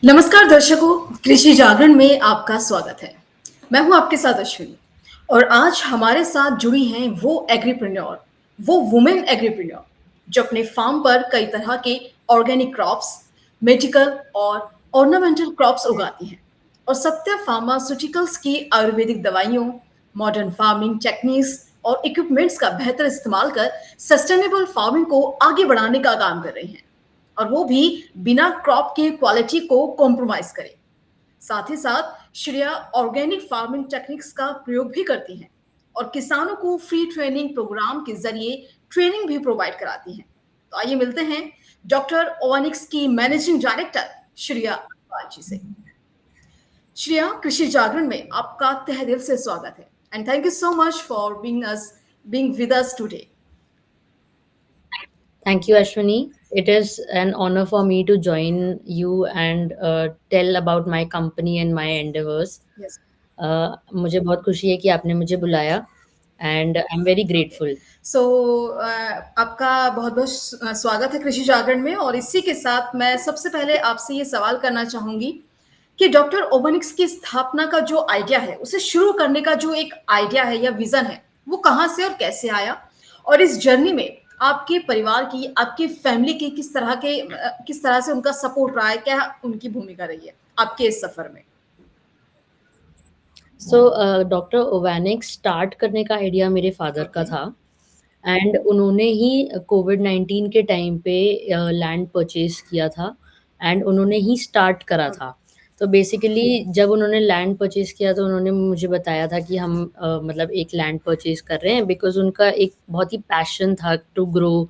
नमस्कार दर्शकों, कृषि जागरण में आपका स्वागत है। मैं हूं आपके साथ अश्विनी और आज हमारे साथ जुड़ी हैं वो एग्रीप्रेन्योर, वो वुमेन एग्रीप्रेन्योर जो अपने फार्म पर कई तरह के ऑर्गेनिक क्रॉप्स, मेडिकल और ऑर्नामेंटल क्रॉप्स उगाती हैं और सत्य फार्मास्यूटिकल्स की आयुर्वेदिक दवाइयों, मॉडर्न फार्मिंग टेक्निक्स और इक्विपमेंट्स का बेहतर इस्तेमाल कर सस्टेनेबल फार्मिंग को आगे बढ़ाने का काम कर रही हैं। और वो भी बिना क्रॉप की क्वालिटी को कॉम्प्रोमाइज करे। साथ ही साथ श्रेया ऑर्गेनिक फार्मिंग टेक्निक्स का प्रयोग भी करती हैं और किसानों को फ्री ट्रेनिंग प्रोग्राम के जरिए ट्रेनिंग भी प्रोवाइड कराती हैं। तो आइए मिलते हैं डॉक्टर ओवानिक्स की मैनेजिंग डायरेक्टर श्रेया अग्रवाल जी से। श्रेया, कृषि जागरण में आपका तहे दिल से स्वागत है and thank you so much for being with us today. Thank you, Ashwini. It is an honor for me to join you and tell about my company and my endeavors. Yes. मुझे बहुत खुशी है कि आपने मुझे बुलाया and I'm very okay. grateful. सो आपका बहुत-बहुत स्वागत है कृषि जागरण में और इसी के साथ मैं सबसे पहले आपसे ये सवाल करना चाहूँगी कि डॉक्टर ओबनिक्स की स्थापना का जो आइडिया है, उसे शुरू करने का जो एक आइडिया है या विज़न है, वो कहाँ से और कैसे आया? और इस जर्नी में आपके परिवार की, आपकी फैमिली की किस तरह से उनका सपोर्ट रहा है? क्या उनकी भूमिका रही है आपके इस सफ़र में? So, डॉक्टर ओवैनिक स्टार्ट करने का आइडिया मेरे फादर का ओके। था एंड उन्होंने ही कोविड-19 के टाइम पे लैंड परचेज़ किया था एंड उन्होंने ही स्टार्ट करा ओके। था। तो बेसिकली जब उन्होंने लैंड परचेज़ किया तो उन्होंने मुझे बताया था कि हम मतलब एक लैंड परचेज़ कर रहे हैं बिकॉज़ उनका एक बहुत ही पैशन था to grow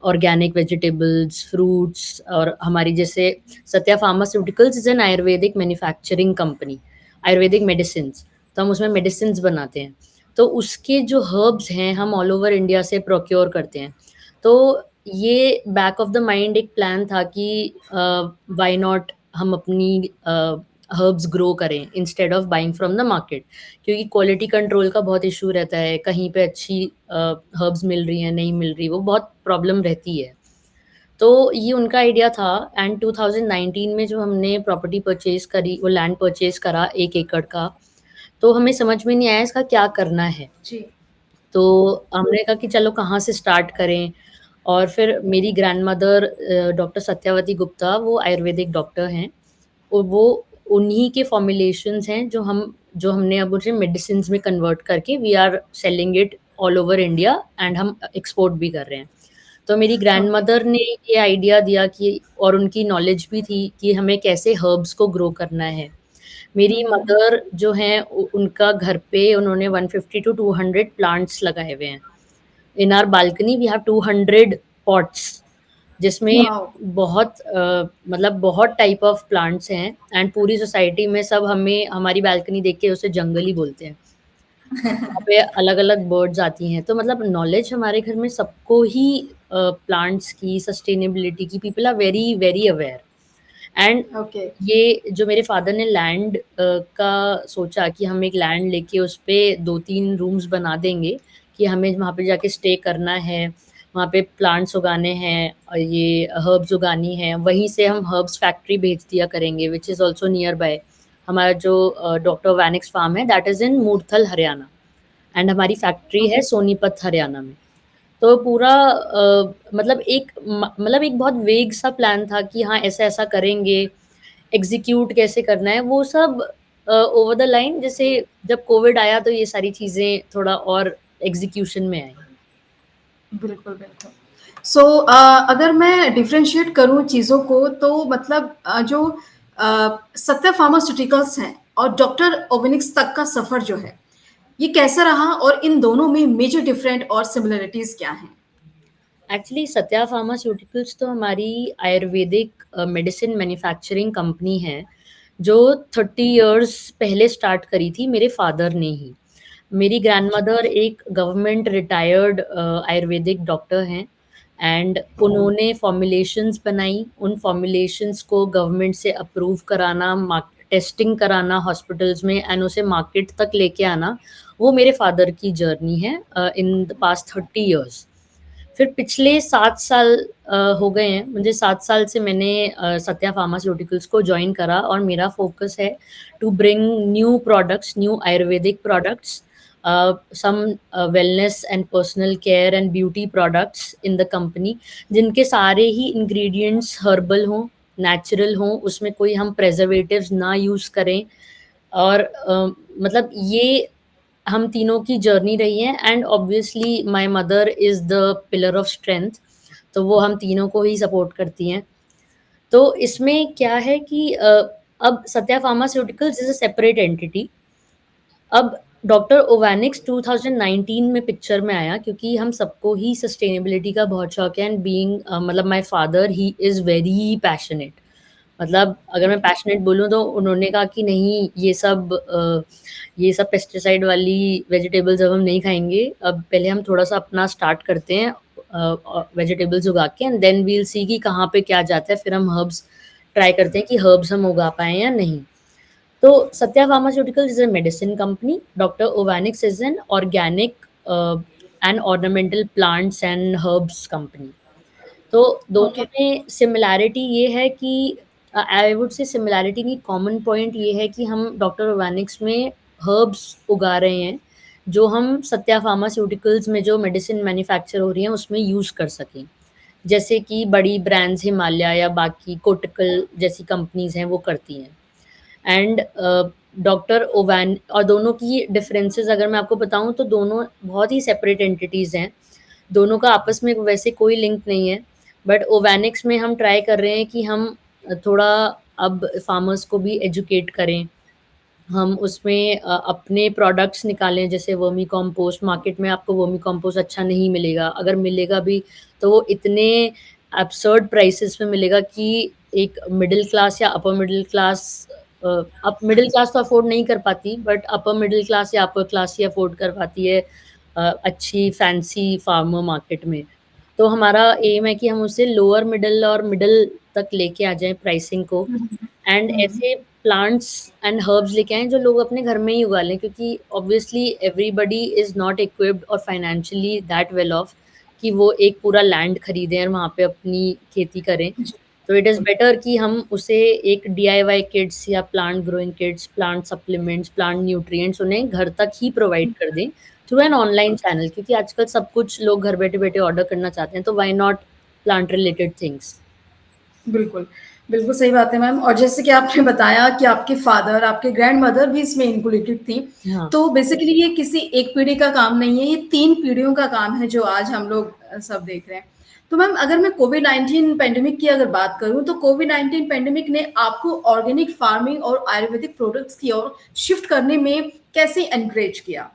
organic vegetables, fruits और हमारी जैसे Satya pharmaceuticals is an ayurvedic manufacturing company, ayurvedic medicines. तो हम उसमें मेडिसिन्स बनाते हैं। तो उसके जो हर्ब्स हैं हम ऑल ओवर इंडिया से प्रोक्योर करते हैं। तो ये बैक ऑफ द माइंड एक प्लान था कि व्हाई नॉट हम अपनी हर्ब्स ग्रो करें instead of buying from the market, क्योंकि क्वालिटी कंट्रोल का बहुत इश्यू रहता है, कहीं पे अच्छी हर्ब्स मिल रही हैं, नहीं मिल रही, वो बहुत प्रॉब्लम रहती है। तो ये उनका आइडिया था एंड 2019 में जो हमने प्रॉपर्टी परचेज़ करी, वो लैंड परचेज़ करा 1 एकड़ का, तो हमें समझ में नहीं आया इसका क्या करना है। जी। तो हमने कहा कि चलो कहाँ से स्टार्ट करें और फिर मेरी ग्रैंडमदर डॉक्टर सत्यावती गुप्ता वो आयुर्वेदिक डॉक्टर हैं और वो उन्हीं के फ़ॉर्मुलेशंस हैं जो हमने अब उसे मेडिसिन्स में कन्वर्ट करके we are selling it all over India and हम एक्सपोर्ट भी कर रहे हैं। तो मेरी ओके। ग्रैंडमदर ने ये आइडिया दिया कि और उनकी नॉलेज भी थी कि हमें कैसे हर्ब्स को ग्रो करना है। मेरी हुँ, हुँ। मदर जो हैं उनका घर पे उन्होंने 150 टू 200 प्लांट्स लगाए हुए हैं। In our balcony we have 200 pots जिसमें वॉव! बहुत मतलब बहुत टाइप ऑफ प्लांट्स हैं एंड पूरी सोसाइटी में सब हमें हमारी बालकनी देख के उसे जंगल ही बोलते हैं। वहाँ पे अलग-अलग बर्ड्स आती हैं, तो मतलब नॉलेज हमारे घर में सबको ही प्लांट्स की, सस्टेनेबिलिटी की people are very, very aware and okay. ये जो मेरे फादर ने लैंड का सोचा कि हम एक लैंड लेके उसपे 2-3 रूम्स बना देंगे कि हमें वहाँ पे जाके स्टे करना है, वहाँ पे प्लांट्स उगाने हैं और ये हर्ब्स उगानी है, वहीं से हम हर्ब्स फैक्ट्री भेज दिया करेंगे which is also near by. हमारा जो डॉक्टर वैनिक्स फार्म है that is in Murthal, Haryana and हमारी फैक्ट्री है ओके। सोनीपत, हरियाणा में। तो पूरा मतलब एक बहुत वेग सा प्लान था कि हाँ, ऐसा-ऐसा करेंगे, एग्ज़ीक्यूट कैसे करना है, वो सब ओवर द लाइन जैसे जब कोविड आया तो ये सारी चीज़ें थोड़ा और एग्ज़ीक्यूशन में आई। बिल्कुल, बिल्कुल। सो अगर मैं डिफरेंशिएट करूँ चीज़ों को तो मतलब जो सत्या फार्मास्यूटिकल्स हैं और डॉक्टर ओवेनिक्स तक का सफ़र जो है, ये कैसा रहा और इन दोनों में मेजर डिफरेंट और सिमिलरिटीज़ क्या हैं? एक्चुअली सत्या फार्मास्यूटिकल्स तो हमारी आयुर्वेदिक मेडिसिन मैन्युफैक्चरिंग कंपनी है, जो 30 इयर्स पहले स्टार्ट करी थी मेरे फादर ने ही। मेरी ग्रैंडमदर एक गवर्नमेंट रिटायर्ड आयुर्वेदिक डॉक्टर हैं एंड उन्होंने फ़ॉर्मुलेशंस बनाई, उन फ़ॉर्मुलेशंस को गवर्नमेंट से अप्रूव कराना, टेस्टिंग कराना हॉस्पिटल्स में एंड उसे मार्केट तक लेके आना, वो मेरे फादर की जर्नी है इन द पास्ट 30 इयर्स। फिर पिछले 7 साल हो गए हैं। मुझे 7 साल से मैंने सत्या फार्मास्यूटिकल्स को जॉइन करा और मेरा फ़ोकस है to bring new products, new ayurvedic products, some wellness and personal care and beauty products in the company, जिनके सारे ही इंग्रीडिएंट्स हर्बल हों, नेचुरल हों, उसमें कोई हम प्रिजर्वेटिव्स ना यूज़ करें। और मतलब ये हम तीनों की जर्नी रही है and obviously my mother is the pillar of strength, तो वो हम तीनों को ही सपोर्ट करती हैं। तो इसमें क्या है कि अब Satya pharmaceuticals is a separate entity. अब डॉक्टर ओवेनिक्स 2019 में पिक्चर में आया क्योंकि हम सबको ही सस्टेनेबिलिटी का बहुत शौक है एंड बीइंग मतलब my father he is very passionate. मतलब अगर मैं पैशनेट बोलूँ तो उन्होंने कहा कि नहीं ये सब पेस्टिसाइड वाली वेजिटेबल्स अब हम नहीं खाएँगे। अब पहले हम थोड़ा-सा अपना स्टार्ट करते हैं वेजिटेबल्स उगा के and then we will see कि कहाँ पे क्या जाता है, फिर हम हर्ब्स ट्राई करते हैं कि हर्ब्स हम उगा पाएँ या नहीं। तो Satya Pharmaceuticals is a medicine company. Dr. Ovanix is an organic and ornamental plants and herbs company. तो दोनों ओके। में सिमिलैरिटी ये है कि आई वुड से सिमिलैरिटी नहीं, कॉमन पॉइंट ये है कि हम डॉक्टर ओवेनिक्स में हर्ब्स उगा रहे हैं, जो हम सत्या फार्मास्यूटिकल्स में जो मेडिसिन मैन्युफैक्चर हो रही हैं, उसमें यूज़ कर सकें। जैसे कि बड़ी ब्रांड्स हिमालय या बाकी कोटिकल जैसी कंपनीज़ हैं, वो करती हैं। एंड डॉक्टर ओवैन और दोनों की डिफरेंसेस अगर मैं आपको बताऊँ तो दोनों बहुत ही सेपरेट एंटिटीज़ हैं। दोनों का आपस में वैसे कोई लिंक नहीं है। बट ओवैनिक्स में हम ट्राई कर रहे हैं कि हम थोड़ा अब फार्मर्स को भी एजुकेट करें। हम उसमें अपने प्रोडक्ट्स निकालें, जैसे वर्मी कंपोस्ट। मार्केट में आपको वर्मी कंपोस्ट अच्छा नहीं मिलेगा, अगर मिलेगा भी तो वो इतने एब्सर्ड प्राइसेस में मिलेगा कि एक मिडिल क्लास या upper middle class up middle class तो अफोर्ड नहीं कर पाती, बट अपर मिडिल क्लास या अपर क्लास ही अफोर्ड कर पाती है अच्छी फैंसी फार्मर मार्केट में। तो हमारा एम है कि हम उसे लोअर मिडल और मिडल तक लेके आ जाएँ प्राइसिंग को, हुँ, एंड हुँ। ऐसे प्लांट्स एंड हर्ब्स लेके आएँ जो लोग अपने घर में ही उगा लें, क्योंकि obviously everybody is not equipped और फाइनेंशियली दैट वेल ऑफ कि वो एक पूरा लैंड खरीदें और वहाँ पे अपनी खेती करें। जी, तो इट इज़ बिल्कुल। बेटर कि हम उसे एक डीआईवाई किट्स या plant growing kits, plant supplements, plant nutrients उन्हें घर तक ही प्रोवाइड कर दें थ्रू एन ऑनलाइन चैनल, क्योंकि आजकल सब कुछ लोग घर बैठे-बैठे ऑर्डर करना चाहते हैं, तो why not plant related things? बिल्कुल, बिल्कुल सही बात है मैम। और जैसे कि आपने बताया कि आपके फ़ादर, आपके ग्रैंडमदर भी इसमें इन्वॉल्वड थी। हाँ। तो बेसिकली ये किसी एक पीढ़ी का काम नहीं है, ये 3 पीढ़ियों का काम है जो आज हम लोग सब देख रहे हैं। तो मैम अगर मैं कोविड-19 पैंडेमिक की अगर बात करूँ तो कोविड-19 पैंडेमिक ने आपको ऑर्गेनिक फार्मिंग और आयुर्वेदिक प्रोडक्ट्स की ओर शिफ्ट करने में कैसे एनकरेज किया?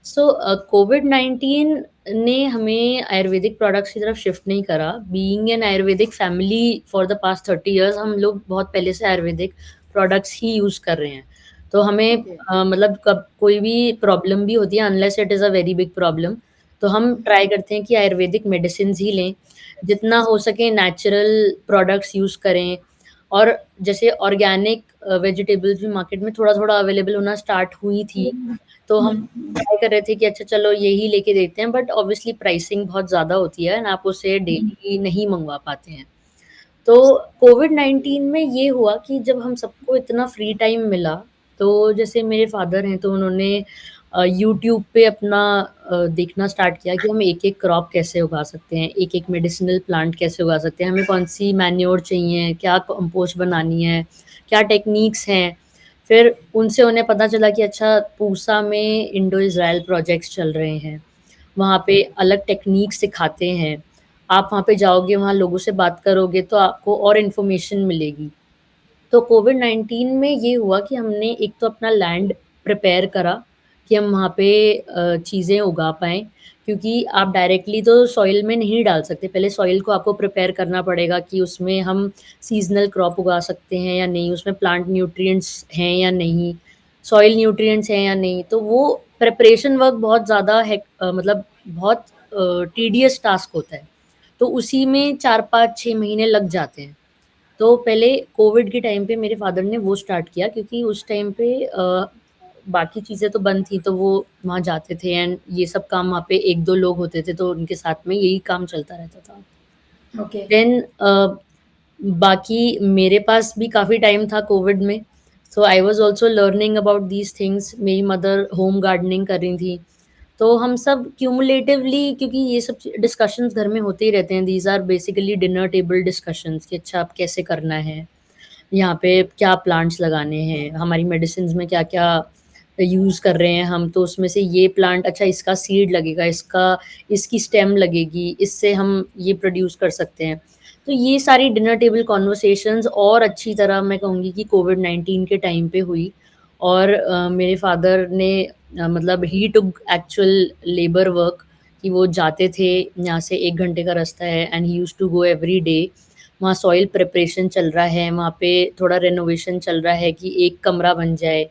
सो कोविड-19 ने हमें आयुर्वेदिक प्रोडक्ट्स की तरफ शिफ्ट नहीं करा। Being an Ayurvedic family for the past 30 years हम लोग बहुत पहले से आयुर्वेदिक प्रोडक्ट्स ही यूज़ कर रहे हैं। तो हमें ओके। मतलब कब कोई भी प्रॉब्लम भी होती है, unless it is a very big problem, तो हम ट्राई करते हैं कि आयुर्वेदिक मेडिसिन्स ही लें। जितना हो सके नेचुरल प्रोडक्ट्स यूज़ करें, और जैसे ऑर्गेनिक वेजिटेबल्स भी मार्केट में थोड़ा-थोड़ा अवेलेबल होना स्टार्ट हुई थी। हुँ, तो हम हुँ, हुँ। ट्राई कर रहे थे कि अच्छा चलो यही लेके देखते हैं, बट ऑब्वियसली प्राइसिंग बहुत ज़्यादा होती है एंड आप उसे डेली नहीं मँगवा पाते हैं। तो कोविड-19 में ये हुआ कि जब हम सबको इतना फ्री टाइम मिला, तो जैसे मेरे फादर हैं, तो उन्होंने यूट्यूब पे अपना देखना स्टार्ट किया कि हम एक-एक क्रॉप कैसे उगा सकते हैं, एक-एक मेडिसिनल प्लांट कैसे उगा सकते हैं, हमें कौन-सी मैन्योर चाहिए, क्या कंपोस्ट बनानी है, क्या टेक्नीक्स हैं। फिर उनसे उन्हें पता चला कि अच्छा पूसा में इंडो-इज़राइल प्रोजेक्ट्स चल रहे हैं, वहाँ पे अलग टेक्नीक्स सिखाते हैं। आप वहाँ पे जाओगे, वहाँ लोगों से बात करोगे तो आपको और इन्फॉर्मेशन मिलेगी। तो कोविड-19 में ये हुआ कि हमने एक तो अपना लैंड प्रिपेयर करा कि हम वहाँ पे चीज़ें उगा पाएँ, क्योंकि आप डायरेक्टली तो सॉइल में नहीं डाल सकते। पहले सॉइल को आपको प्रिपेयर करना पड़ेगा कि उसमें हम सीज़नल क्रॉप उगा सकते हैं या नहीं, उसमें प्लांट न्यूट्रिएंट्स हैं या नहीं, सॉइल न्यूट्रिएंट्स हैं या नहीं। तो वो प्रिपरेशन वर्क बहुत ज़्यादा मतलब बहुत टीडियस टास्क होता है। तो उसी में 4, 5, 6 महीने लग जाते हैं। तो पहले कोविड के टाइम पे मेरे फ़ादर ने वो स्टार्ट किया, क्योंकि उस टाइम पे बाकी चीज़ें तो बंद थी, तो वो वहाँ जाते थे एंड ये सब काम वहाँ पे 1-2 लोग होते थे, तो उनके साथ में यही काम चलता रहता था। ओके। देन बाकी मेरे पास भी काफ़ी टाइम था कोविड में, so I was also learning about these things. मेरी मदर होम गार्डनिंग कर रही थी, तो हम सब क्युमुलेटिवली, क्योंकि ये सब डिस्कशंस घर में होते ही रहते हैं, these are basically dinner table discussions कि अच्छा अब कैसे करना है, यहाँ पे क्या प्लांट्स लगाने हैं, हमारी मेडिसिन्स में क्या-क्या यूज़ कर रहे हैं हम, तो उसमें से ये प्लांट अच्छा इसका सीड लगेगा, इसकी स्टेम लगेगी, इससे हम ये प्रोड्यूस कर सकते हैं। तो ये सारी डिनर टेबल कन्वर्सेशंस और अच्छी तरह मैं कहूँगी कि कोविड-19 के टाइम पे हुई। और मेरे फादर ने मतलब ही टूक एक्चुअल लेबर वर्क कि वो जाते थे, यहाँ से 1 घंटे का रास्ता है and he used to go every day. वहाँ सॉइल प्रिपरेशन चल रहा है, वहाँ पे थोड़ा रेनोवेशन चल रहा है कि एक कमरा बन जाए,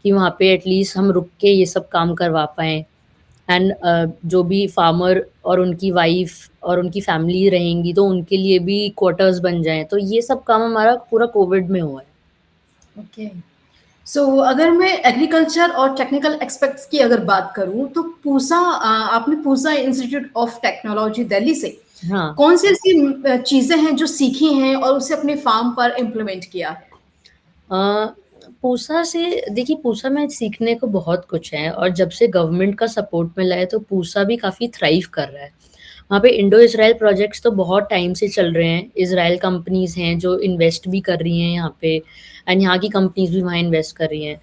कि वहाँ पे एटलीस्ट हम रुक के ये सब काम करवा पाएँ। एंड जो भी फार्मर और उनकी वाइफ़ और उनकी फैमिली रहेंगी, तो उनके लिए भी क्वार्टर्स बन जाएँ। तो ये सब काम हमारा पूरा कोविड में हुआ है। ओके। सो अगर मैं एग्रीकल्चर और टेक्निकल एस्पेक्ट्स की अगर बात करूँ, तो पूसा आपने Pusa institute of technology Delhi से हाँ। कौन-सी ऐसी चीज़ें हैं जो सीखी हैं और उसे अपने फार्म पर इम्प्लीमेंट किया है? अ, पूसा से देखिए, पूसा में सीखने को बहुत कुछ है और जब से गवर्नमेंट का सपोर्ट मिला है, तो पूसा भी काफ़ी थ्राइव कर रहा है। वहाँ पे इंडो इज़राइल प्रोजेक्ट्स तो बहुत टाइम से चल रहे हैं। इज़राइल कंपनीज़ हैं जो इन्वेस्ट भी कर रही हैं यहाँ पे, एंड यहाँ की कंपनीज़ भी वहाँ इन्वेस्ट कर रही हैं।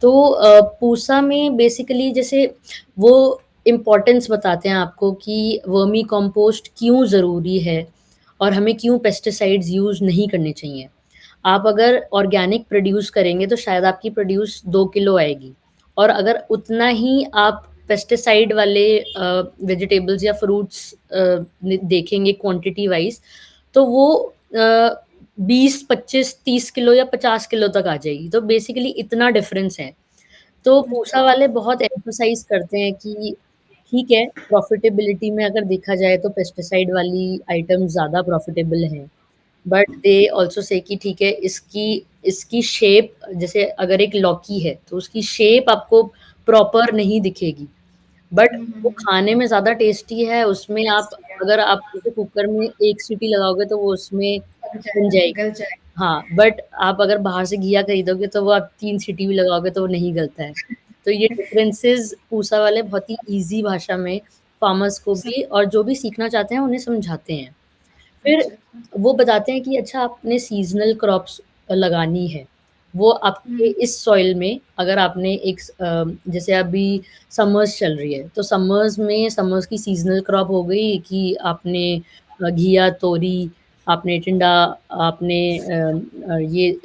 तो पूसा में बेसिकली जैसे वो इम्पोर्टेंस बताते हैं आपको कि वर्मी कंपोस्ट क्यों ज़रूरी है और हमें क्यों पेस्टिसाइड्स यूज़ नहीं करने चाहिए। आप अगर ऑर्गेनिक प्रोड्यूस करेंगे तो शायद आपकी प्रोड्यूस 2 किलो आएगी, और अगर उतना ही आप पेस्टिसाइड वाले वेजिटेबल्स या फ्रूट्स देखेंगे क्वांटिटी वाइज़, तो वो 20, 25, 30 किलो या 50 किलो तक आ जाएगी। तो बेसिकली इतना डिफरेंस है। तो अच्छा। पूसा वाले बहुत एम्फसाइज़ करते हैं कि ठीक है, प्रॉफ़िटेबिलिटी में अगर देखा जाए तो पेस्टिसाइड वाली आइटम्स ज़्यादा प्रॉफ़िटेबल हैं। बट दे आल्सो से कि ठीक है, इसकी इसकी शेप, जैसे अगर एक लौकी है, तो उसकी शेप आपको प्रॉपर नहीं दिखेगी। बट हुँ, वो हुँ, खाने में ज़्यादा टेस्टी है, उसमें आप टेस्टी है, अगर आप उसे कुकर में 1 सीटी लगाओगे तो वो उसमें गल बन जाएगा, जाएगी। गल जाएगा। हाँ, बट आप अगर बाहर से घिया खरीदोगे तो वो आप 3 सीटी भी लगाओगे तो वो नहीं गलता है। तो ये डिफरेंसेस पूसा वाले बहुत ही ईज़ी भाषा में फार्मर्स को सब भी और जो भी सीखना चाहते हैं उन्हें समझाते हैं। फिर अच्छा। वो बताते हैं कि अच्छा आपने सीज़नल क्रॉप्स लगानी है। वो आपके हुँ, इस सॉइल में अगर आपने जैसे अभी समर्स चल रही है, तो समर्स की सीज़नल क्रॉप हो गई कि आपने घिया, तोरी, आपने टिंडा, आपने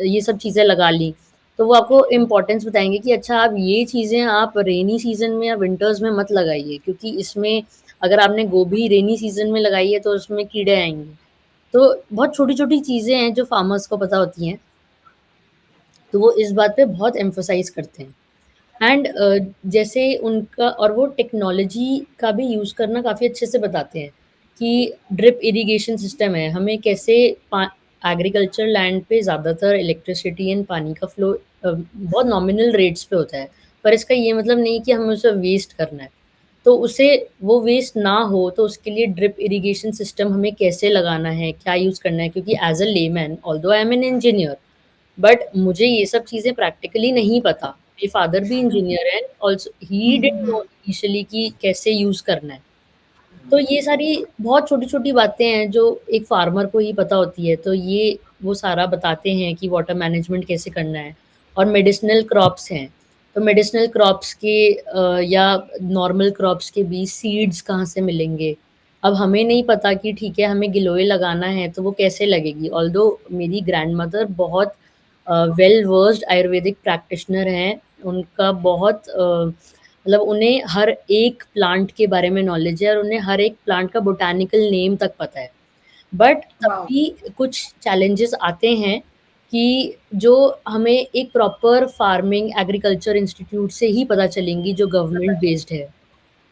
ये सब चीज़ें लगा ली। तो वो आपको इम्पोर्टेंस बताएँगे कि अच्छा आप ये चीज़ें आप रेनी सीज़न में या विंटर्स में मत लगाइए, क्योंकि इसमें अगर आपने गोभी रेनी सीज़न में लगाई है तो उसमें कीड़े आएँगे। तो बहुत छोटी-छोटी चीज़ें हैं जो फार्मर्स को पता होती हैं, तो वो इस बात पे बहुत एम्फसाइज़ करते हैं। एंड जैसे उनका और वो टेक्नोलॉजी का भी यूज़ करना काफ़ी अच्छे से बताते हैं कि ड्रिप इरिगेशन सिस्टम है, हमें कैसे पा एग्रीकल्चर लैंड पे ज़्यादातर इलेक्ट्रिसिटी एंड पानी का फ्लो बहुत नॉमिनल रेट्स पे होता है। पर इसका ये मतलब नहीं कि हमें उसे वेस्ट करना है। तो उसे वो वेस्ट ना हो, तो उसके लिए ड्रिप इरिगेशन सिस्टम हमें कैसे लगाना है, क्या यूज़ करना है, क्योंकि as a layman although I am an engineer, but मुझे ये सब चीज़ें प्रैक्टिकली नहीं पता। मेरे फादर भी इंजीनियर हैं, also he hmm, hmm, didn't no hmm. Initially कि कैसे यूज़ करना है। तो ये सारी बहुत छोटी-छोटी बातें हैं जो एक फार्मर को ही पता होती है। तो ये वो सारा बताते हैं कि वाटर मैनेजमेंट कैसे करना है। और मेडिसिनल क्रॉप्स हैं, तो मेडिसिनल क्रॉप्स के या नॉर्मल क्रॉप्स के बीच सीड्स कहाँ से मिलेंगे। अब हमें नहीं पता कि ठीक है, हमें गिलोय लगाना है तो वो कैसे लगेगी। ऑल्दो मेरी ग्रैंडमदर बहुत वेल वर्स्ड आयुर्वेदिक प्रैक्टिशनर हैं। उनका बहुत मतलब उन्हें हर एक प्लांट के बारे में नॉलेज है और उन्हें हर एक प्लांट का बॉटेनिकल नेम तक पता है। बट तब वाओ! भी कुछ चैलेंजेस आते हैं कि जो हमें एक प्रॉपर फार्मिंग एग्रीकल्चर इंस्टीट्यूट से ही पता चलेंगी जो पता गवर्नमेंट है। बेस्ड है।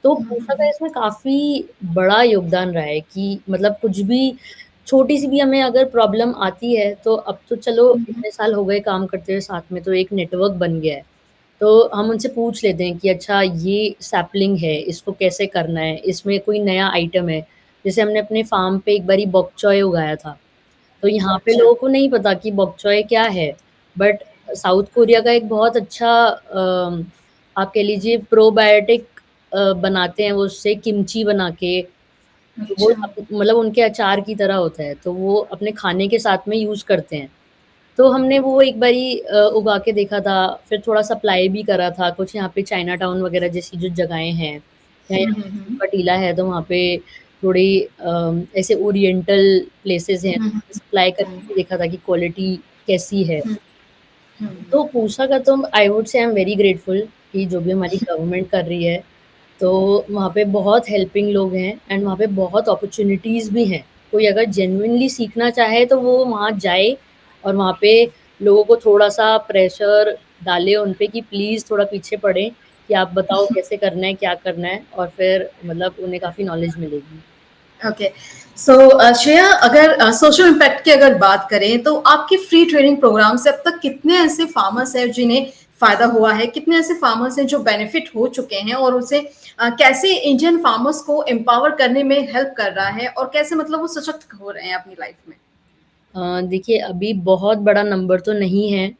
तो हुँ, हुँ, पूसा का हुँ। इसमें काफ़ी बड़ा योगदान रहा है कि मतलब कुछ भी छोटी-सी भी हमें अगर प्रॉब्लम आती है, तो अब तो चलो हुँ, हुँ। इतने साल हो गए काम करते हुए साथ में, तो एक नेटवर्क बन गया है। तो हम उनसे पूछ लेते हैं कि अच्छा ये सैपलिंग है, इसको कैसे करना है? इसमें कोई नया आइटम है, जैसे हमने अपने फार्म पे एक बारी बॉक चॉय उगाया था, तो यहाँ पे अच्छा। लोगों को नहीं पता कि बॉक चॉय क्या है, बट साउथ कोरिया का एक बहुत अच्छा आप कह लीजिए प्रोबायोटिक बनाते हैं वो उससे किमची बना के, वो अच्छा। मतलब उनके अचार की तरह होता है, तो वो अपने खाने के साथ में यूज़ करते हैं। तो हमने वो एक बारी उगा के देखा था, फिर थोड़ा सप्लाई भी करा था, कुछ यहाँ पे चाइना टाउन वगैरह जैसी जो जगहें हैं, या हुँ, यहाँ हुँ, पे हुँ। कटीला है, तो वहाँ पे थोड़ी ऐसे ओरिएंटल प्लेसेस हैं, हुँ, हुँ, सप्लाई हुँ, करके भी देखा था कि क्वालिटी कैसी है। हुँ, हुँ, तो पूसा का तो I would say I am very grateful कि जो भी हमारी गवर्नमेंट कर रही है, तो वहाँ पे बहुत हेल्पिंग लोग हैं एंड वहाँ पे बहुत अपॉर्च्युनिटीज़ भी हैं। कोई अगर जेन्युइनली सीखना चाहे तो वो वहाँ जाए और वहाँ पे लोगों को थोड़ा-सा प्रेशर डाले उन पे कि प्लीज़ थोड़ा पीछे पड़ें, कि आप बताओ कैसे करना है, क्या करना है और फिर मतलब उन्हें काफ़ी नॉलेज मिलेगी। ओके। सो श्रेया, अगर सोशल इम्पैक्ट की अगर बात करें तो आपकी फ्री ट्रेनिंग प्रोग्राम से अब तक कितने ऐसे फार्मर्स हैं जिन्हें फ़ायदा हुआ है? कितने ऐसे फार्मर्स हैं जो बेनिफिट हो चुके हैं और उसे कैसे इंडियन फार्मर्स को एम्पावर करने में हेल्प कर रहा है और कैसे मतलब वो सशक्त हो रहे हैं अपनी लाइफ में? देखिए अभी बहुत बड़ा नंबर तो नहीं है।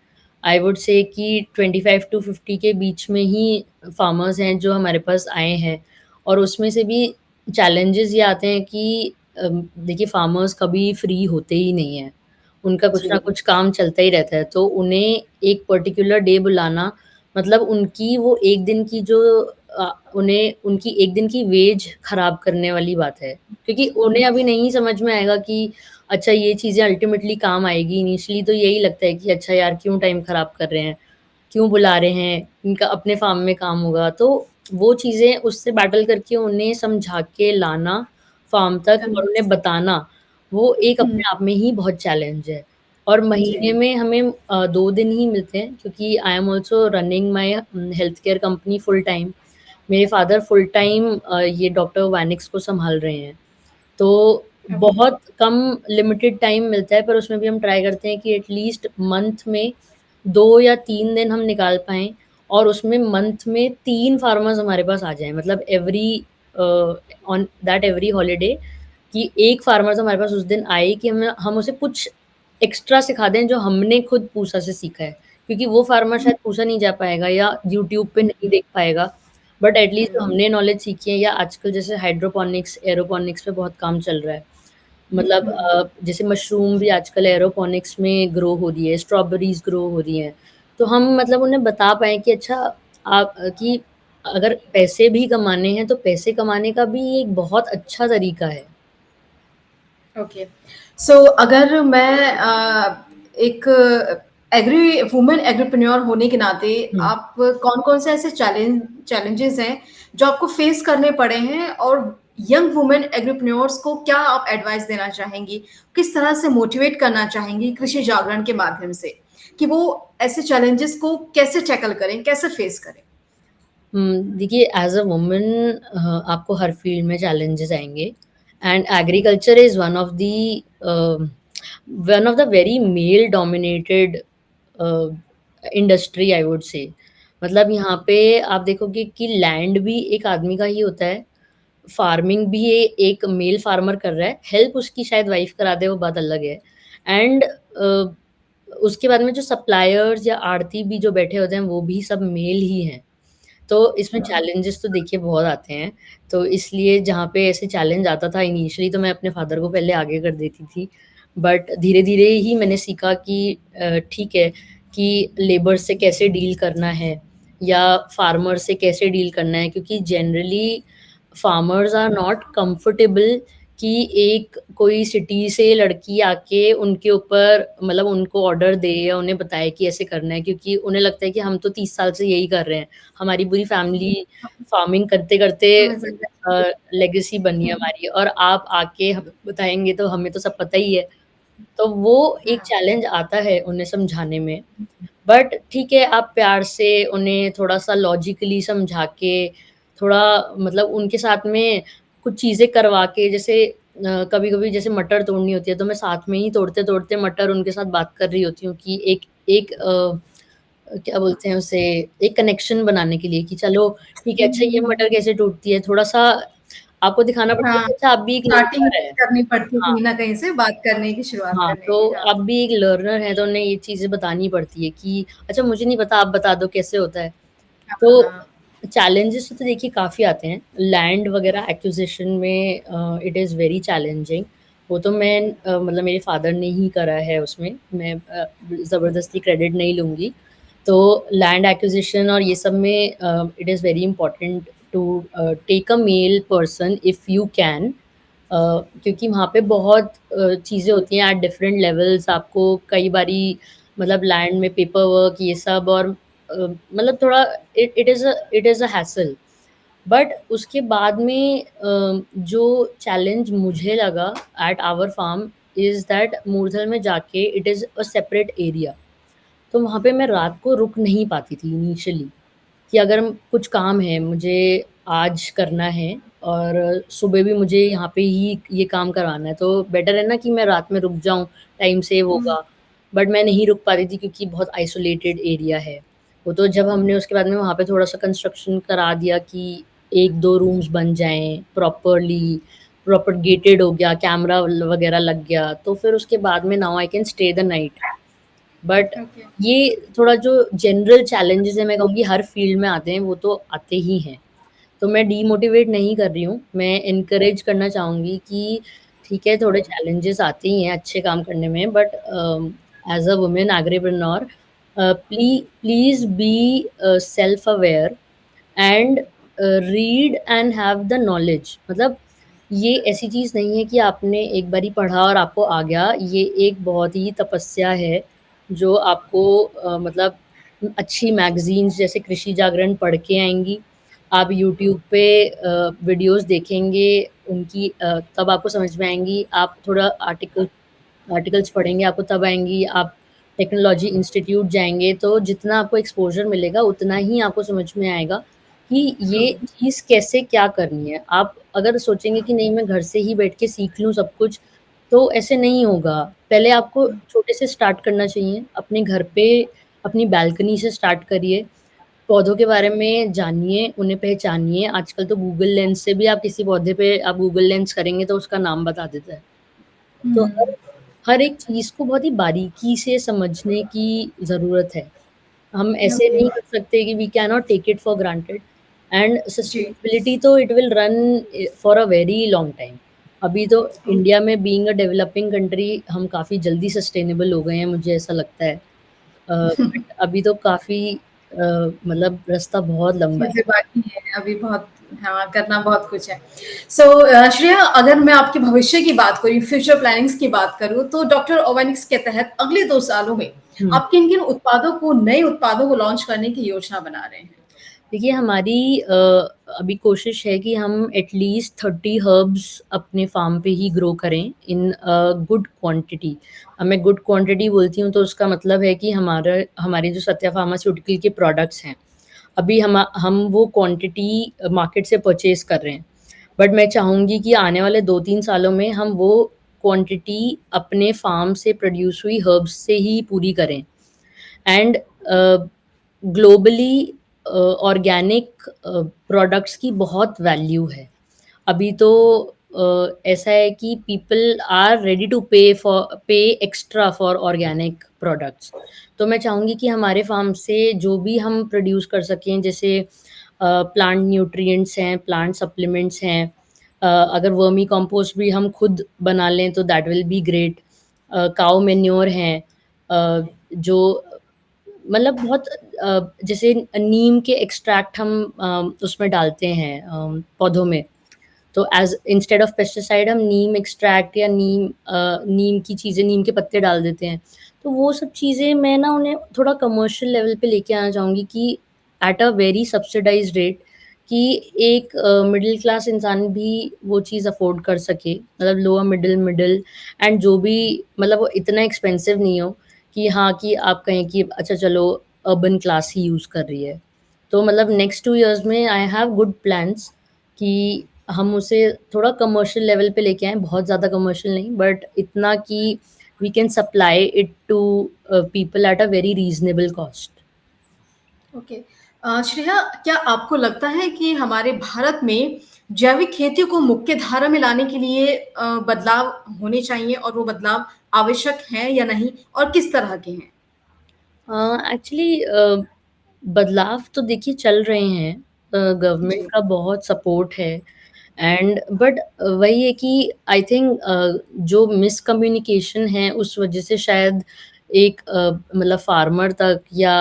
आई वुड से कि 25 टू 50 के बीच में ही फार्मर्स हैं जो हमारे पास आए हैं और उसमें से भी चैलेंजेस ये आते हैं कि देखिए फार्मर्स कभी फ्री होते ही नहीं हैं। उनका कुछ ना जी। कुछ काम चलता ही रहता है, तो उन्हें एक पर्टिकुलर डे बुलाना मतलब उनकी वो 1 दिन की जो उन्हें उनकी 1 दिन की वेज खराब करने वाली बात है। क्योंकि उन्हें अभी नहीं समझ में आएगा कि अच्छा ये चीज़ें अल्टीमेटली काम आएगी, इनिशियली तो यही लगता है कि अच्छा यार क्यों टाइम खराब कर रहे हैं, क्यों बुला रहे हैं, इनका अपने फार्म में काम होगा। तो वो चीज़ें उससे बैटल करके उन्हें समझा के लाना फार्म तक और उन्हें कन्विंस। बताना, वो एक हुँ, अपने आप में ही बहुत चैलेंज है। और महीने जी। में हमें 2 दिन ही मिलते हैं क्योंकि I am also running my health care company full time. मेरे फादर फुल टाइम ये डॉक्टर वैनिक्स को सँभाल रहे हैं। तो ओके। बहुत कम लिमिटेड टाइम मिलता है, पर उसमें भी हम ट्राई करते हैं कि एटलीस्ट मंथ में 2 या 3 दिन हम निकाल पाएँ और उसमें मंथ में 3 फार्मर्स हमारे पास आ जाएँ। मतलब ऑन दैट एवरी हॉलिडे कि एक फार्मर तो हमारे पास उस दिन आए कि हम उसे कुछ एक्स्ट्रा सिखा दें जो हमने खुद पूसा से सीखा है। क्योंकि वो फार्मर शायद पूसा नहीं जा पाएगा या यूट्यूब पे नहीं देख पाएगा, बट एटलीस्ट जो हुँ, हमने नॉलेज सीखी है या आजकल जैसे हाइड्रोपोनिक्स, एरोपोनिक्स पे बहुत काम चल रहा है। मतलब हुँ। जैसे मशरूम भी आजकल एरोपोनिक्स में ग्रो हो रही है, स्ट्रॉबेरीज़ ग्रो हो रही हैं। तो हम मतलब उन्हें बता पाएँ कि अच्छा कि अगर पैसे भी कमाने हैं, तो पैसे कमाने का भी एक बहुत अच्छा तरीका है। ओके। सो अगर मैं एक एग्री वुमन एग्रीप्रेन्योर होने के नाते हुँ। आप कौन-कौन से ऐसे चैलेंजेस हैं जो आपको फेस करने पड़े हैं और यंग वुमेन एग्रीप्रेन्योर्स को क्या आप एडवाइस देना चाहेंगी? किस तरह से मोटिवेट करना चाहेंगी कृषि जागरण के माध्यम से कि वो ऐसे चैलेंजेस को कैसे टैकल करें, कैसे फेस करें? देखिए एज़ अ वुमन आपको हर फ़ील्ड में चैलेंजेस आएँगे and agriculture is one of the very male dominated industry I would say. मतलब यहाँ पे आप देखोगे कि लैंड भी एक आदमी का ही होता है, फार्मिंग भी ये एक मेल फार्मर कर रहा है, हेल्प उसकी शायद वाइफ़ करा दे वो बात अलग है एंड उसके बाद में जो सप्लायर्स या आड़ती भी जो बैठे होते हैं वो भी सब मेल ही हैं। तो इसमें चैलेंजेस तो देखिए बहुत आते हैं। तो इसलिए जहाँ पे ऐसे चैलेंज आता था इनिशियली तो मैं अपने फ़ादर को पहले आगे कर देती थी। बट धीरे-धीरे ही मैंने सीखा कि ठीक है कि लेबर से कैसे डील करना है या फार्मर से कैसे डील करना है क्योंकि generally farmers are not comfortable कि एक कोई सिटी से लड़की आके उनके ऊपर मतलब उनको ऑर्डर दे या उन्हें बताए कि ऐसे करना है क्योंकि उन्हें लगता है कि हम तो 30 साल से यही कर रहे हैं। हमारी पूरी फैमिली फार्मिंग करते-करते समझ सकते हैं। लेगेसी बनी है हुँ, हमारी और आप आके हमें बताएँगे तो हमें तो सब पता ही है। तो वो एक हाँ। चैलेंज आता है उन्हें समझाने में। बट ठीक है, आप प्यार से उन्हें थोड़ा-सा लॉजिकली समझा के, थोड़ा मतलब उनके साथ में कुछ चीज़ें करवा के जैसे कभी-कभी जैसे मटर तोड़नी होती है, तो मैं साथ में ही तोड़ते-तोड़ते मटर उनके साथ बात कर रही होती हूँ कि एक एक क्या बोलते हैं उसे, एक कनेक्शन बनाने के लिए कि चलो ठीक है, अच्छा ये मटर कैसे टूटती है, थोड़ा-सा आपको दिखाना पड़ता है हाँ, कि अच्छा आप भी एक स्टार्टिंग लर्नर है। करनी पड़ती है हाँ। कहीं न कहीं से बात करने की शुरुआत हाँ, करने की। तो हाँ। आप भी एक लर्नर हैं, तो उन्हें ये चीज़ें बतानी पड़ती है कि अच्छा मुझे नहीं पता, आप बता दो कैसे होता है। हाँ, तो हाँ। चैलेंजेस तो देखिए काफ़ी आते हैं। लैंड वग़ैरह एक्विज़िशन में इट इज़ वेरी चैलेंजिंग। वो तो मैं मतलब मेरे फ़ादर ने ही करा है उसमें, मैं ज़बरदस्ती क्रेडिट नहीं लूँगी। तो लैंड एक्विज़िशन और ये सब में it is very important to take a male person if you can, क्योंकि वहाँ पे बहुत चीज़ें होती हैं एट डिफरेंट लेवल्स। आपको कई बारी मतलब लैंड में पेपर वर्क ये सब और मतलब थोड़ा it is a hassle. But उसके बाद में जो चैलेंज मुझे लगा at our farm is that Murthal में जाके it is a separate area. तो वहाँ पे मैं रात को रुक नहीं पाती थी इनिशियली, कि अगर कुछ काम है, मुझे आज करना है और सुबह भी मुझे यहाँ पे ही ये काम करवाना है, तो बेटर है ना कि मैं रात में रुक जाऊँ, टाइम सेव हुँ, होगा। बट मैं नहीं रुक पा रही थी क्योंकि बहुत आइसोलेटेड एरिया है। वो तो जब हमने उसके बाद में वहाँ पे थोड़ा-सा कंस्ट्रक्शन करा दिया कि 1-2 रूम्स बन जाएँ प्रॉपरली, प्रॉपर गेटेड हो गया, कैमरा वगैरह लग गया, तो फिर उसके बाद में now I can stay the night. But okay. ये थोड़ा जो जनरल चैलेंजेज़ हैं, मैं कहूँगी हर फ़ील्ड में आते हैं, वो तो आते ही हैं। तो मैं डीमोटिवेट नहीं कर रही हूँ, मैं एनकरेज करना चाहूँगी कि ठीक है, थोड़े चैलेंजेज़ आते ही हैं अच्छे काम करने में, but as a women agripreneur please be self aware and read and have the knowledge. मतलब ये ऐसी चीज़ नहीं है कि आपने एक बारी पढ़ा और आपको आ गया, ये एक बहुत ही तपस्या है, जो आपको मतलब अच्छी मैगज़ीन्स जैसे कृषि जागरण पढ़ के आएँगी। आप यूट्यूब पे वीडियोज़ देखेंगे उनकी, तब आपको समझ में आएँगी। आप थोड़ा आर्टिकल्स पढ़ेंगे, आपको तब आएँगी। आप टेक्नोलॉजी इंस्टीट्यूट जाएँगे, तो जितना आपको एक्सपोज़र मिलेगा, उतना ही आपको समझ में आएगा कि ये हुँ, चीज़ कैसे क्या करनी है। आप अगर सोचेंगे कि नहीं मैं घर से ही बैठ के सीख लूँ सब कुछ, तो ऐसे नहीं होगा। पहले आपको छोटे से स्टार्ट करना चाहिए। अपने घर पे अपनी बालकनी से स्टार्ट करिए। पौधों के बारे में जानिए, उन्हें पहचानिए। आजकल तो गूगल लेंस से भी आप किसी पौधे पे आप गूगल लेंस करेंगे तो उसका नाम बता देता है। तो हुँ, हर हर एक चीज़ को बहुत ही बारीकी से समझने की ज़रूरत है। हम ऐसे ओके। नहीं कर सकते कि we can not take it for granted and जी। सस्टेनेबिलिटी तो it will run for a very long time. अभी तो इंडिया में बीइंग अ डेवलपिंग कंट्री हम काफ़ी जल्दी सस्टेनेबल हो गए हैं, मुझे ऐसा लगता है। बट अभी तो काफ़ी मतलब रास्ता बहुत लंबा है। चीज़ें बाकी हैं, अभी बहुत हाँ, करना बहुत कुछ है। सो श्रेया अगर मैं आपके भविष्य की बात करूँ, फ्यूचर प्लानिंग्स की बात करूँ, तो डॉक्टर ऑर्गेनिक्स के तहत अगले 2 सालों में हुँ। आप किन-किन उत्पादों को नए उत्पादों को लॉन्च करने की योजना बना रहे हैं? देखिए हमारी अभी कोशिश है कि हम एटलीस्ट 30 हर्ब्स अपने फ़ार्म पे ही ग्रो करें इन गुड क्वांटिटी। अब मैं गुड क्वांटिटी बोलती हूँ तो उसका मतलब है कि हमारे जो सत्या फार्मास्यूटिकल के प्रोडक्ट्स हैं, अभी हम वो क्वांटिटी मार्केट से परचेज़ कर रहे हैं। बट मैं चाहूँगी कि आने वाले 2-3 सालों में हम वो क्वांटिटी अपने फ़ार्म से प्रोड्यूस हुई हर्ब्स से ही पूरी करें। एंड ग्लोबली ऑर्गेनिक प्रोडक्ट्स की बहुत वैल्यू है। अभी तो ऐसा है कि पीपल आर रेडी टू पे एक्स्ट्रा फॉर ऑर्गेनिक प्रोडक्ट्स। तो मैं चाहूँगी कि हमारे फार्म से जो भी हम प्रोड्यूस कर सकें जैसे प्लांट न्यूट्रिएंट्स हैं, प्लांट सप्लीमेंट्स हैं, अगर वर्मी कंपोस्ट भी हम खुद बना लें तो that will be great. Cow manure हैं, जो मतलब बहुत जैसे नीम के एक्सट्रैक्ट हम उसमें डालते हैं पौधों में। तो एज़ इंस्टेड ऑफ पेस्टिसाइड हम नीम एक्सट्रैक्ट या नीम की चीज़ें, नीम के पत्ते डाल देते हैं। तो वो सब चीज़ें मैं ना उन्हें थोड़ा कमर्शियल लेवल पे लेके आना चाहूँगी कि एट अ वेरी सब्सिडाइज़्ड रेट, कि एक मिडल क्लास इंसान भी वो चीज़ अफ़ोर्ड कर सके। मतलब लोअर मिडल मिडल एंड जो भी मतलब वो इतना एक्सपेंसिव नहीं हो कि हाँ, कि आप कहें कि अच्छा चलो अर्बन क्लास ही यूज़ कर रही है। तो मतलब नेक्स्ट 2 इयर्स में आई हैव गुड प्लान्स कि हम उसे थोड़ा कमर्शियल लेवल पे लेके आएँ, बहुत ज़्यादा कमर्शियल नहीं बट इतना कि we can supply it to people at a very reasonable cost. Okay. Shreya क्या आपको लगता है कि हमारे भारत में जैविक खेती को मुख्य धारा में लाने के लिए बदलाव होने चाहिए और वो बदलाव आवश्यक हैं या नहीं और किस तरह के हैं? एक्चुअली बदलाव तो देखिए चल रहे हैं। गवर्नमेंट जी, का बहुत सपोर्ट है एंड बट वही है कि आई थिंक जो मिसकम्युनिकेशन है उस वज़ह से शायद एक मतलब फार्मर तक या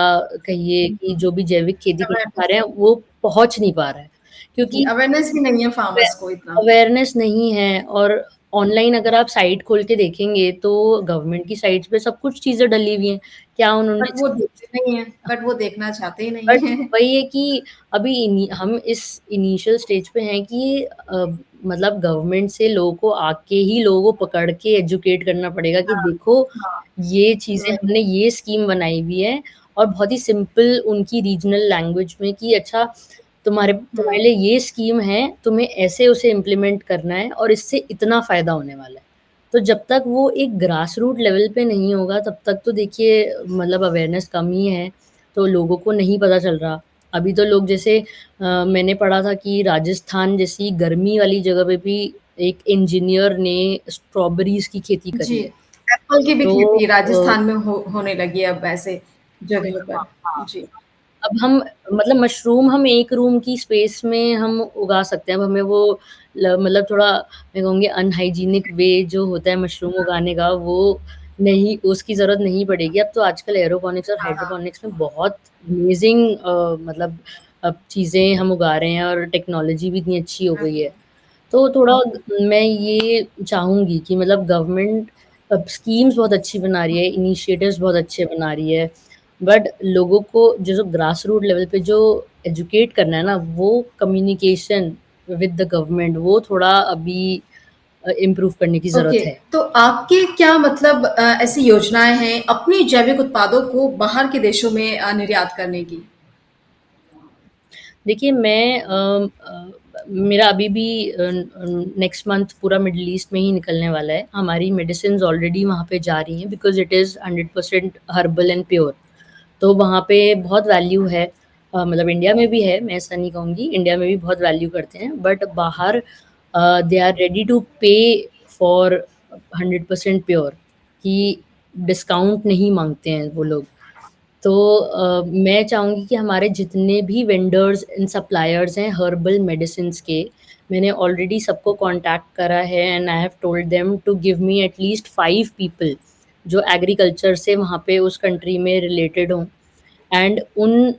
कहिए कि जो भी जैविक खेती करना चाह अवेयरनेस रहे हैं, वो पहुँच नहीं पा रहा है। जी, क्योंकि अवेयरनेस भी नहीं है अवे फार्मर्स को इतना। अवेयरनेस नहीं है और ऑनलाइन अगर आप साइट खोल के देखेंगे तो गवर्नमेंट की साइट्स पे सब कुछ चीज़ें डली हुई हैं। क्या उन्होंने बट वो देखते नहीं हैं, बट वो देखना चाहते ही नहीं बट हैं। वही है कि अभी हम इस इनिशियल स्टेज पे हैं कि मतलब गवर्नमेंट से लोगों को आके ही लोगों को पकड़ के एजुकेट करना पड़ेगा कि हाँ, देखो, हाँ, ये चीज़ें हुँ, हमने ये स्कीम बनाई हुई है और बहुत ही सिंपल उनकी रीजनल लैंग्वेज में कि अच्छा तुम्हारे हुँ, लिए ये स्कीम है, तुम्हें ऐसे उसे इम्प्लीमेंट करना है और इससे इतना फ़ायदा होने वाला है। तो जब तक वो एक ग्रास रूट लेवल पे नहीं होगा तब तक तो देखिए मतलब अवेयरनेस कम ही है, तो लोगों को नहीं पता चल रहा। अभी तो लोग जैसे मैंने पढ़ा था कि राजस्थान जैसी गर्मी वाली जगह पे भी एक इंजीनियर ने स्ट्रॉबेरीज़ की खेती जी, करी है। एप्पल की भी तो खेती राजस्थान में होने लगी है अब ऐसे जगहों हाँ, पर। हाँ। जी, अब हम मतलब मशरूम हम एक रूम की स्पेस में हम उगा सकते हैं। अब हमें वो मतलब थोड़ा मैं कहूँगी अनहाइजीनिक वे जो होता है मशरूम उगाने का वो नहीं उसकी ज़रूरत नहीं पड़ेगी। अब तो आजकल एयरोपोनिक्स और हाँ, हाँ, हाइड्रोपोनिक्स में बहुत अमेज़िंग मतलब अब चीज़ें हम उगा रहे हैं और टेक्नोलॉजी भी इतनी अच्छी हो गई है। ओके, तो थोड़ा मैं ये चाहूँगी कि मतलब गवर्नमेंट अब स्कीम्स बहुत अच्छी बना रही है, इनिशिएटिव्स बहुत अच्छे बना रही है, बट लोगों को जो ग्रास रूट लेवल पे जो एजुकेट करना है ना, वो कम्युनिकेशन विद द गवर्नमेंट वो थोड़ा अभी इम्प्रूव करने की ओके। ज़रूरत है। तो आपके क्या मतलब ऐसी योजनाएँ हैं अपने जैविक उत्पादों को बाहर के देशों में निर्यात करने की? देखिए मैं मेरा अभी भी नेक्स्ट मंथ पूरा मिडल ईस्ट में ही निकलने वाला है। हमारी मेडिसिन्स ऑलरेडी वहाँ पे जा रही हैं because it is 100% herbal and pure. तो वहाँ पे बहुत वैल्यू है। मतलब इंडिया में भी है, मैं ऐसा नहीं कहूँगी, इंडिया में भी बहुत वैल्यू करते हैं, बट बाहर दे आर रेडी टू पे फॉर 100% प्योर कि डिस्काउंट नहीं माँगते हैं वो लोग। तो मैं चाहूँगी कि हमारे जितने भी वेंडर्स एंड सप्लायर्स हैं हर्बल मेडिसिन्स के, मैंने ऑलरेडी सबको कॉन्टैक्ट करा है and I have told them to give me at least 5 people जो एग्रीकल्चर से वहाँ पे उस कंट्री में रिलेटेड हों एंड उन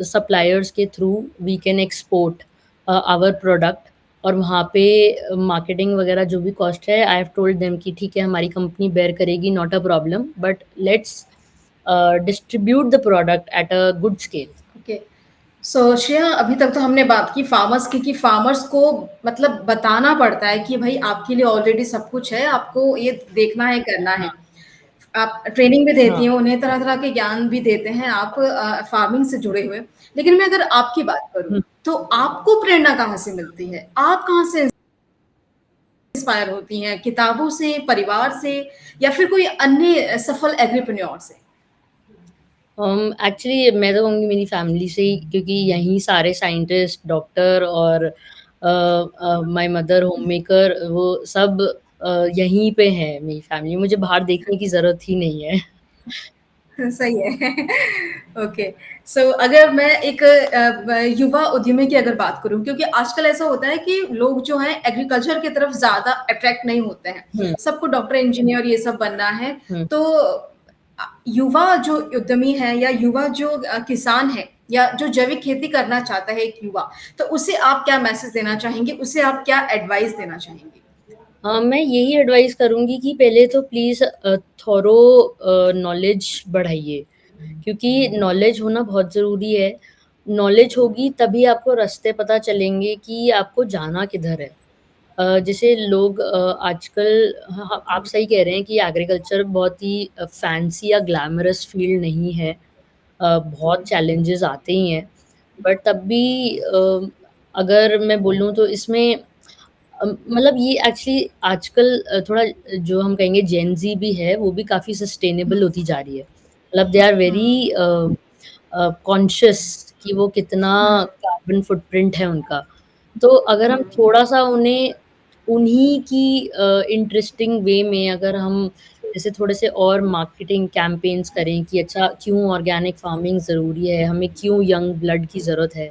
सप्लायर्स के through we can export our product और वहाँ पे मार्केटिंग वगैरह जो भी कॉस्ट है आई हैव टोल्ड देम कि ठीक है हमारी कंपनी बेयर करेगी not a problem but let's distribute the product at a good scale. Okay. So Shreya अभी तक तो हमने बात की फार्मर्स की कि फार्मर्स को मतलब बताना पड़ता है कि भाई आपके लिए ऑलरेडी सब कुछ है, आपको ये देखना है, करना है। हाँ, आप ट्रेनिंग भी देती हाँ। हैं, उन्हें तरह-तरह के ज्ञान भी देते हैं आप फार्मिंग से जुड़े हुए। लेकिन मैं अगर आपकी बात करूँ, हुँ। तो आपको प्रेरणा कहाँ से मिलती है? आप कहाँ से इंस्पायर होती हैं? किताबों से, परिवार से या फिर कोई अन्य सफल एग्रीप्रेन्योर से? एक्चुअली मैं तो कहूँगी मेरी फैमिली से ही क्योंकि यहीं सारे साइंटिस्ट, डॉक्टर और माय मदर होममेकर वो सब यहीं पे हैं मेरी फैमिली। मुझे बाहर देखने की ज़रूरत ही नहीं है। सही है। ओके। सो अगर मैं एक युवा उद्यमी की अगर बात करूँ क्योंकि आजकल ऐसा होता है कि लोग जो हैं एग्रीकल्चर की तरफ ज़्यादा अट्रैक्ट नहीं होते हैं। हुँ, सबको डॉक्टर, इंजीनियर ये सब बनना है। हुँ। तो युवा जो उद्यमी है या युवा जो किसान है या जो जैविक खेती करना चाहता है एक युवा, तो उसे आप क्या मैसेज देना चाहेंगे? उसे आप क्या एडवाइस देना चाहेंगे? मैं यही एडवाइस करूँगी कि पहले तो प्लीज़ थॉरो नॉलेज बढ़ाइए क्योंकि नॉलेज होना बहुत ज़रूरी है। नॉलेज होगी तभी आपको रास्ते पता चलेंगे कि आपको जाना किधर है। जैसे लोग आजकल हाँ, आप सही कह रहे हैं कि एग्रीकल्चर बहुत ही फैंसी या ग्लैमरस फ़ील्ड नहीं है। बहुत चैलेंजेस आते ही हैं। बट तब भी अगर मैं बोलूँ तो इसमें मतलब ये एक्चुअली आजकल थोड़ा जो हम कहेंगे जेन ज़ी भी है, वो भी काफ़ी सस्टेनेबल होती जा रही है। मतलब they are very hmm, conscious कि वो कितना हुँ, कार्बन फुटप्रिंट है उनका। तो अगर हम थोड़ा-सा उन्हें उन्हीं की इंटरेस्टिंग वे में अगर हम जैसे थोड़े से और मार्केटिंग कैम्पेन्स करें कि अच्छा क्यों ऑर्गेनिक फार्मिंग ज़रूरी है, हमें क्यों यंग ब्लड की ज़रूरत है।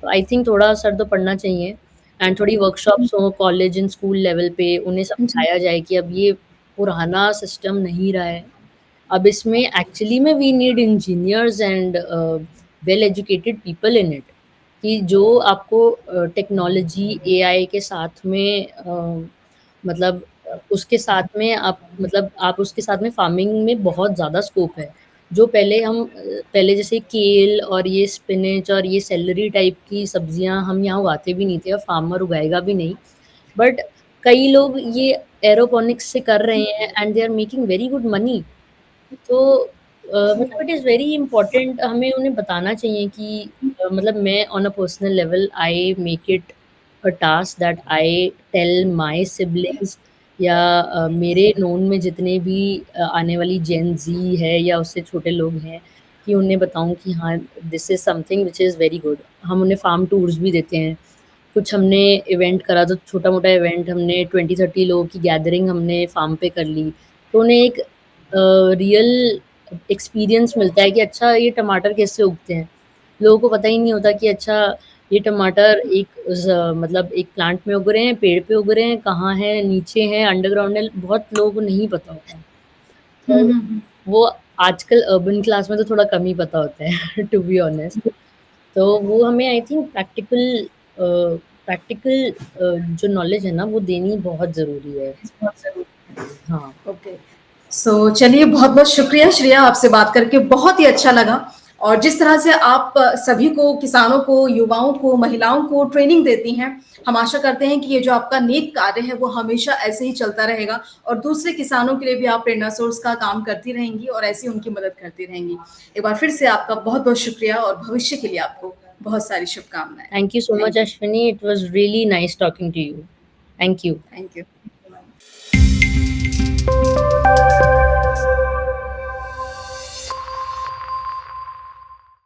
तो आई थिंक थोड़ा असर तो पड़ना चाहिए एंड थोड़ी वर्कशॉप्स हो कॉलेज एंड स्कूल लेवल पे उन्हें जी। समझाया जाए कि अब ये पुराना सिस्टम नहीं रहा है। अब इसमें एक्चुअली में we need engineers and well educated people in it कि जो आपको टेक्नोलॉजी एआई के साथ में मतलब उसके साथ में आप मतलब आप उसके साथ में फार्मिंग में बहुत ज़्यादा स्कोप है। जो पहले हम पहले जैसे केल और ये स्पिनच और ये सेलरी टाइप की सब्जियाँ हम यहाँ उगाते भी नहीं थे और फार्मर उगाएगा भी नहीं। बट कई लोग ये एरोपोनिक्स से कर रहे हैं and they are making very good money. तो मतलब इट इज़ वेरी इम्पोर्टेंट हमें उन्हें बताना चाहिए कि मतलब मैं on a personal level I make it a task that I tell my siblings या मेरे नोन में जितने भी आने वाली जेन ज़ी है या उससे छोटे लोग हैं, कि उन्हें बताऊँ कि हाँ, this is something which is very good. हम उन्हें फार्म टूर्स भी देते हैं। कुछ हमने इवेंट करा तो छोटा-मोटा इवेंट हमने 20-30 लोगों की गैदरिंग हमने फार्म पे कर ली। तो उन्हें एक रियल एक्सपीरियंस मिलता है कि अच्छा ये टमाटर कैसे उगते हैं। लोगों को पता ही नहीं होता कि अच्छा ये टमाटर एक मतलब एक प्लांट में उग रहे हैं, पेड़ पे उग रहे हैं, कहाँ हैं, नीचे हैं, अंडरग्राउंड है, बहुत लोगों को नहीं पता होता। हुँ, तो हुँ, हुँ। वो आजकल अर्बन क्लास में तो थोड़ा कम ही पता होता है टू बी ऑनेस्ट। तो वो हमें आई थिंक प्रैक्टिकल जो नॉलेज है ना वो देनी बहुत ज़रूरी है। बहुत ज़रूरी है। हाँ, ओके। सो चलिए बहुत-बहुत शुक्रिया श्रेया आपसे बात करके बहुत ही अच्छा लगा और जिस तरह से आप सभी को, किसानों को, युवाओं को, महिलाओं को ट्रेनिंग देती हैं, हम आशा करते हैं कि ये जो आपका नेक कार्य है वो हमेशा ऐसे ही चलता रहेगा और दूसरे किसानों के लिए भी आप प्रेरणा सोर्स का काम करती रहेंगी और ऐसे ही उनकी मदद करती रहेंगी। एक बार फिर से आपका बहुत-बहुत शुक्रिया और भविष्य के लिए आपको बहुत सारी शुभकामनाएँ। Thank you so much thank you. Ashwini, it was really nice talking to you. Thank you. Thank you.